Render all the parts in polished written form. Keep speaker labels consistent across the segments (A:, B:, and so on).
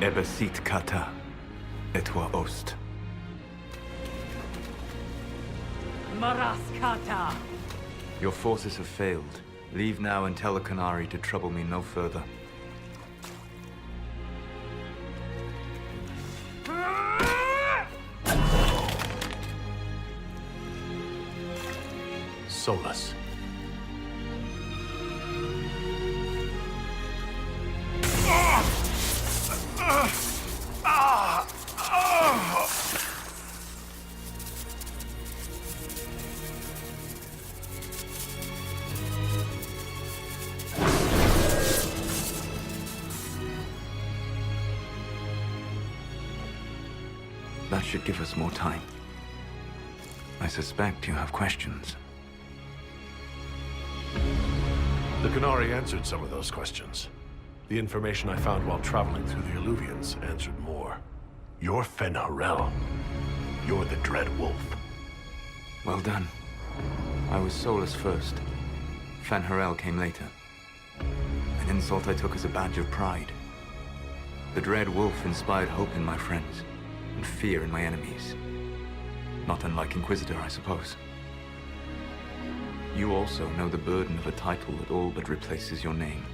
A: Ebesit kata, etwa ost.
B: Maraskata!
A: Your forces have failed. Leave now and tell the Canary to trouble me no further.
C: Solus.
A: That should give us more time. I suspect you have questions.
C: The Canary answered some of those questions. The information I found while traveling through the Illuvians answered more. You're fen'harel. You're the Dread Wolf.
A: Well done. I was Solus first. fen'harel came later. An insult I took as a badge of pride. The Dread Wolf inspired hope in my friends, and fear in my enemies. Not unlike Inquisitor, I suppose. You also know the burden of a title that all but replaces your name.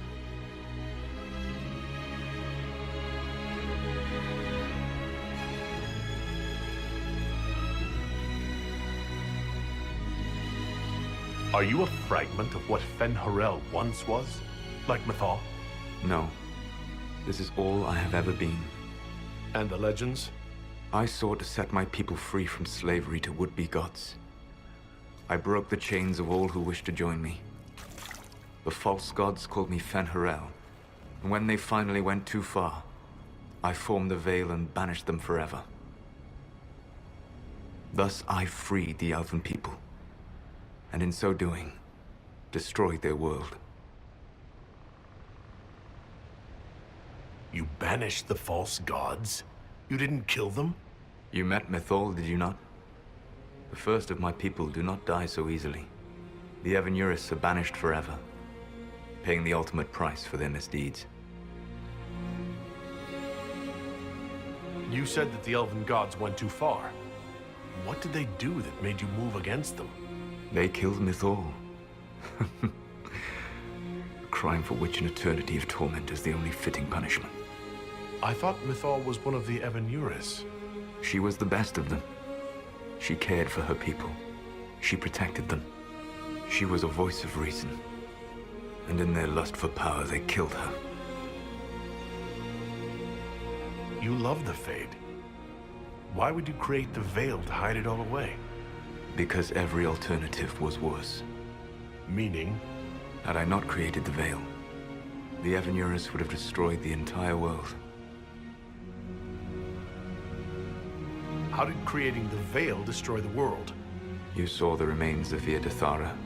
C: Are you a fragment of what fen'harel once was? Like Mythal?
A: No. This is all I have ever been.
C: And the legends?
A: I sought to set my people free from slavery to would-be gods. I broke the chains of all who wished to join me. The false gods called me fen'harel, and when they finally went too far, I formed the Veil and banished them forever. Thus I freed the elven people, and in so doing, destroyed their world.
C: You banished the false gods? You didn't kill them?
A: You met Mythal, did you not? The first of my people do not die so easily. The Evenuris are banished forever, paying the ultimate price for their misdeeds.
C: You said that the elven gods went too far. What did they do that made you move against them?
A: They killed Mythal. A crime for which an eternity of torment is the only fitting punishment.
C: I thought Mythal was one of the Evenuris.
A: She was the best of them. She cared for her people. She protected them. She was a voice of reason. And in their lust for power, they killed her.
C: You love the Fade. Why would you create the Veil to hide it all away?
A: Because every alternative was worse.
C: Meaning?
A: Had I not created the Veil, the Evenuris would have destroyed the entire world.
C: How did creating the Veil destroy the world?
A: You saw the remains of Via Dathara.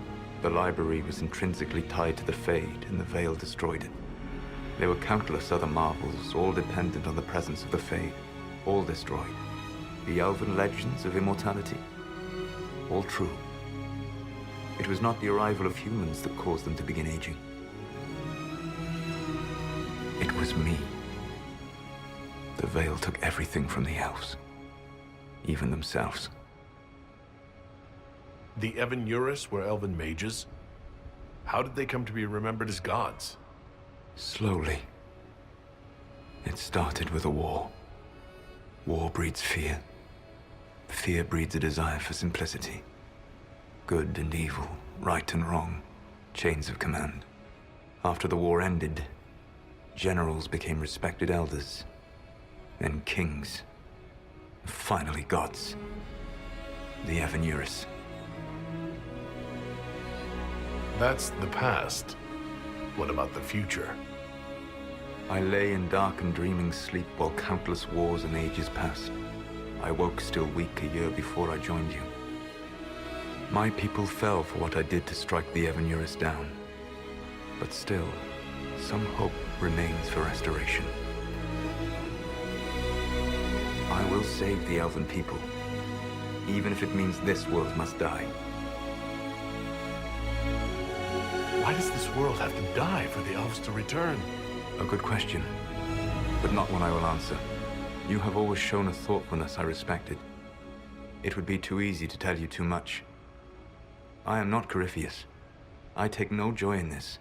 A: The library was intrinsically tied to the Fade, and the Veil destroyed it. There were countless other marvels, all dependent on the presence of the Fade, all destroyed. The elven legends of immortality, all true. It was not the arrival of humans that caused them to begin aging. It was me. The Veil took everything from the elves, even themselves.
C: The Evenuris were elven mages? How did they come to be remembered as gods?
A: Slowly. It started with a war. War breeds fear. Fear breeds a desire for simplicity. Good and evil, right and wrong, chains of command. After the war ended, generals became respected elders, then kings, finally gods. The Evenuris.
C: That's the past. What about the future?
A: I lay in dark and dreaming sleep while countless wars and ages passed. I woke still weak a year before I joined you. My people fell for what I did to strike the Evenuris down. But still, some hope remains for restoration. I will save the elven people, even if it means this world must die.
C: Why does this world have to die for the elves to return?
A: A good question. but not one I will answer. You have always shown a thoughtfulness I respected. It would be too easy to tell you too much. I am not Corypheus. I take no joy in this.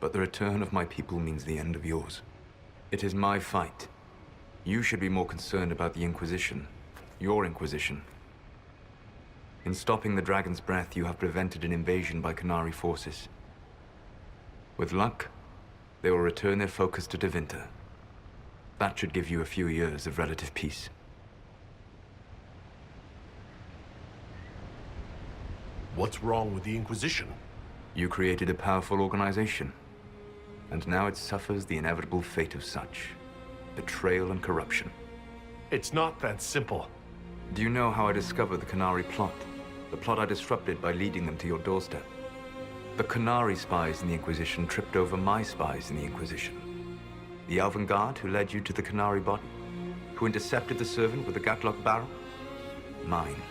A: But the return of my people means the end of yours. It is my fight. You should be more concerned about the Inquisition. Your Inquisition. In stopping the Dragon's Breath, you have prevented an invasion by Qunari forces. With luck, they will return their focus to Tevinter. That should give you a few years of relative peace.
C: What's wrong with the Inquisition?
A: You created a powerful organization, and now it suffers the inevitable fate of such. Betrayal and corruption.
C: It's not that simple.
A: Do you know how I discovered the Qunari plot? The plot I disrupted by leading them to your doorstep. The Qunari spies in the Inquisition tripped over my spies in the Inquisition. The Elven Guard who led you to the Qunari body? Who intercepted the servant with the Gatlock barrel? Mine.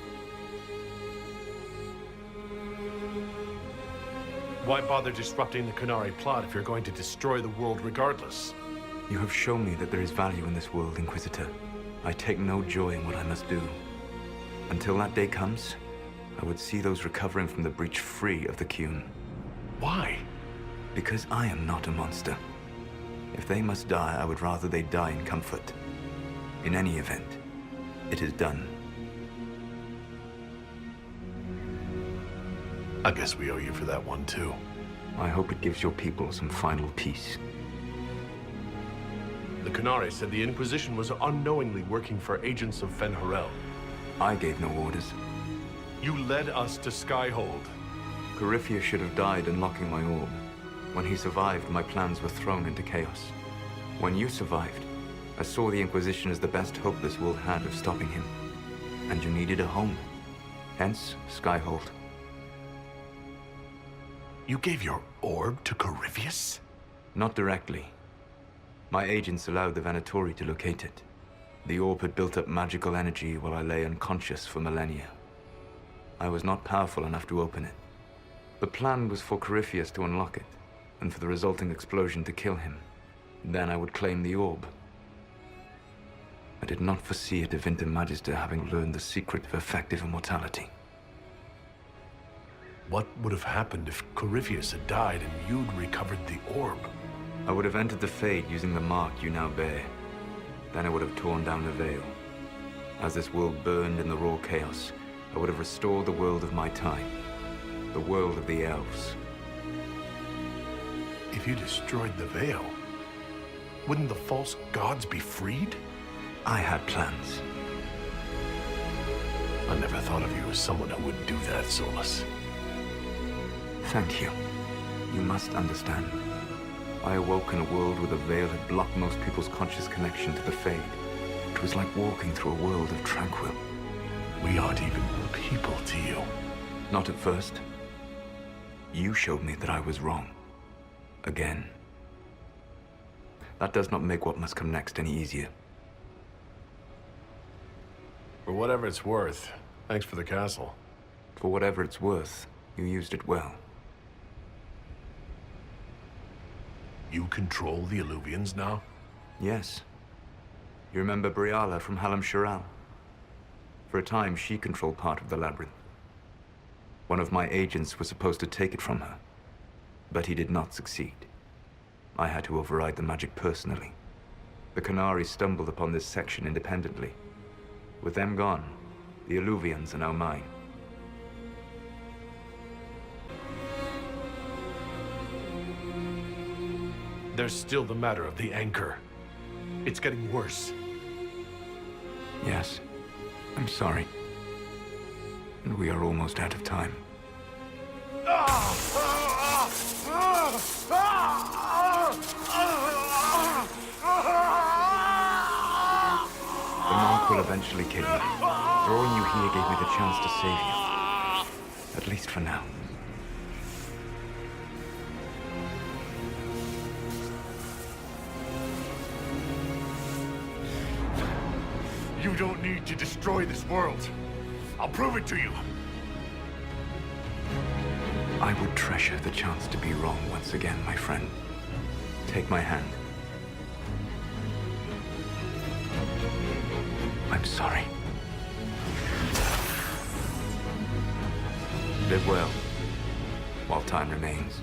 C: Why bother disrupting the Qunari plot if you're going to destroy the world regardless?
A: You have shown me that there is value in this world, Inquisitor. I take no joy in what I must do. Until that day comes, I would see those recovering from the breach free of the Qun.
C: Why?
A: Because I am not a monster. If they must die, I would rather they die in comfort. In any event, it is done.
C: I guess we owe you for that one, too.
A: I hope it gives your people some final peace.
C: The Qunari said the Inquisition was unknowingly working for agents of fen'harel.
A: I gave no orders.
C: You led us to Skyhold.
A: Corypheus should have died unlocking my orb. When he survived, my plans were thrown into chaos. When you survived, I saw the Inquisition as the best hope this world had of stopping him. And you needed a home. Hence, Skyhold.
C: You gave your orb to Corypheus?
A: Not directly. My agents allowed the Venatori to locate it. The orb had built up magical energy while I lay unconscious for millennia. I was not powerful enough to open it. The plan was for Corypheus to unlock it, and for the resulting explosion to kill him. Then I would claim the orb. I did not foresee a Tevinter Magister having learned the secret of effective immortality.
C: What would have happened if Corypheus had died and you'd recovered the orb?
A: I would have entered the Fade using the mark you now bear. Then I would have torn down the veil. As this world burned in the raw chaos, I would have restored the world of my time. The world of the elves.
C: If you destroyed the veil, wouldn't the false gods be freed?
A: I had plans.
C: I never thought of you as someone who would do that, Solus.
A: Thank you. You must understand. I awoke in a world where the veil had blocked most people's conscious connection to the Fade. It was like walking through a world of tranquil.
C: We aren't even people to you.
A: Not at first. You showed me that I was wrong. Again. That does not make what must come next any easier.
C: For whatever it's worth, thanks for the castle.
A: For whatever it's worth, you used it well.
C: You control the Illuvians now?
A: Yes. You remember Briala from Halam Shiral? For a time, she controlled part of the labyrinth. One of my agents was supposed to take it from her, but he did not succeed. I had to override the magic personally. The Qunari stumbled upon this section independently. With them gone, the Illuvians are now mine.
C: There's still the matter of the anchor. It's getting worse.
A: Yes, I'm sorry. And we are almost out of time. The mark will eventually kill you. Drawing you here gave me the chance to save you. At least for now.
C: You don't need to destroy this world. I'll prove it to you.
A: I would treasure the chance to be wrong once again, my friend. Take my hand. I'm sorry. Live well, while time remains.